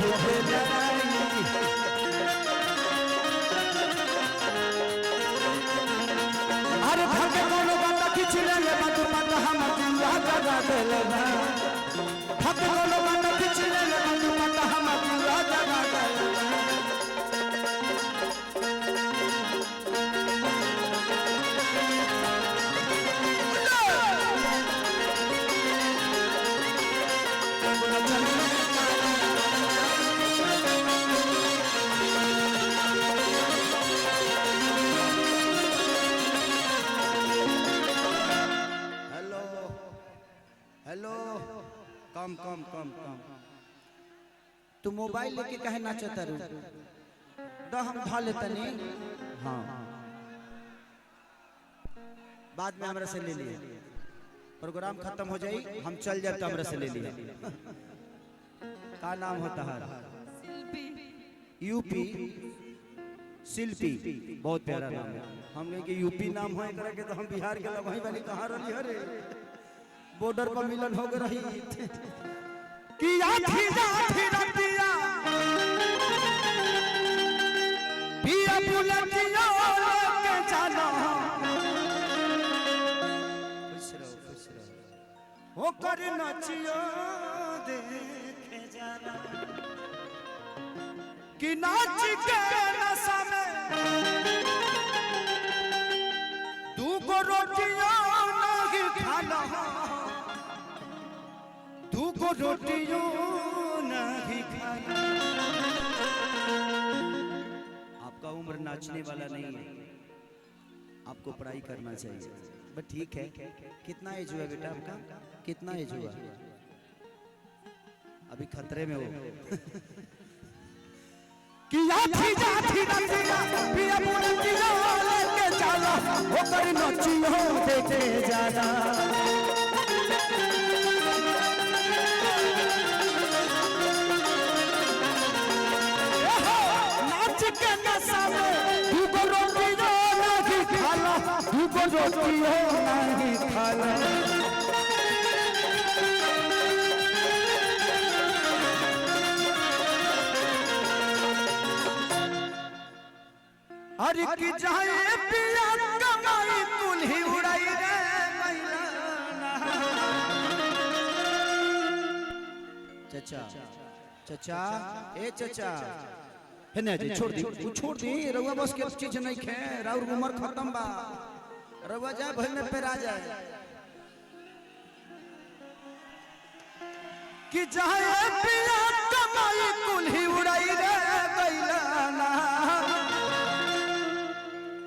बहुत डराई अरे भागे कोनो बात किछ ले बात बात हम जिंदा जगा देले ना भागे कोनो बात किछ ले बात बात हम जिंदा जगा देले कम कम कम कम तू मोबाइल लेके कहे नाचता रू द हम धा लेता नहीं हाँ बाद में हमरा से ले लिए प्रोग्राम खत्म हो जाई हम चल जाए तो हमरा से ले लिए का नाम होता है यूपी शिल्पी बहुत प्यारा नाम है हम के यूपी नाम हो के तो हम बिहार के लोग वही वाली कहां रही हरे बॉर्डर पर मिलन हो रही कि आठी आठी रतिया पिया बुलटिया के जाना खुश रहो हो कर नचियो देखे जाना कि नाच के नशा में दू को रोटियां नहीं खाना तू को रोटियों नहीं खाना आपका उम्र नाचने वाला नहीं है आपको पढ़ाई करना चाहिए बट ठीक है कितना एज हुआ बेटा आपका कितना एज हुआ अभी खतरे में हो कि आठी जाठी रतिया पिया बुलटिया लेके चला ओ कर नचियो देखे जाना रोटियों नहीं खाना अरे की जाए पिया कमाई कुल्ही उड़ाई रे चचा चचा ए चचा है ना जी छोड़ दी रउआ बस के चीज नहीं खे राउर उम्र खत्म बा रउआ जाए भई में पेरा जाए कि जाए पिया कमाई कुल्ही उड़ाई रे गइलाना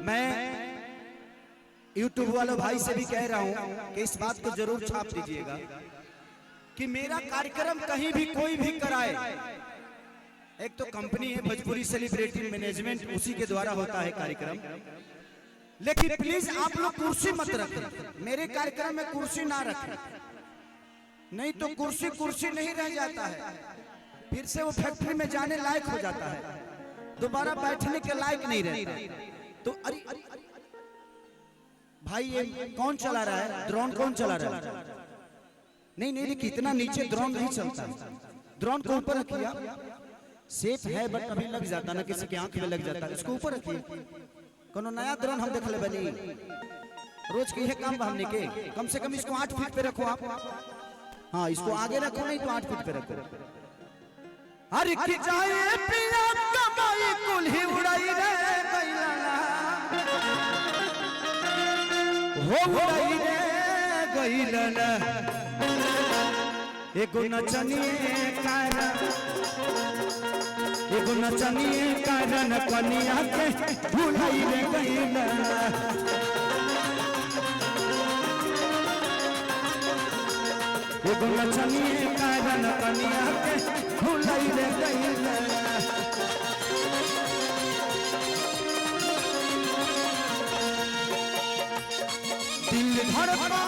मैं YouTube वालों भाई से भी कह रहा हूं कि इस बात को जरूर छाप दीजिएगा कि मेरा कार्यक्रम कहीं भी कोई भी कराए एक तो कंपनी है भोजपुरी सेलिब्रिटी मैनेजमेंट उसी के द्वारा होता है कार्यक्रम लेकिन प्लीज आप लोग कुर्सी मत रखें मेरे कार्यक्रम में कुर्सी ना रखें नहीं तो कुर्सी कुर्सी नहीं रह जाता है फिर से वो फैक्ट्री में जाने लायक हो जाता है दोबारा बैठने के लायक नहीं रहता तो अरे भाई ये कौन चला रहा है ड्रोन कौन चला रहा है नहीं नहीं कितना नीचे ड्रोन नहीं चलता ड्रोन को ऊपर रखिए सेफ है बट अभी लग जाता ना किसी की आंख में लग जाता है इसको ऊपर रखिए कोनो नया ड्रोन हम देख ले बनी रोज के ये काम हमने के कम से कम इसको 8 फीट पे रखो आप हाँ इसको आगे रखो नहीं तो 8 फीट पे रखो अरे की जाए पिया कमाई कुल्ही उड़ाई रे गइलाना हो उड़ाई रे गइलाना एगो नचनिए कारण कनिया के भुलाई रे गइलाना एगो नचनिए कारण कनिया के भुलाई रे गइलाना दिल धड़का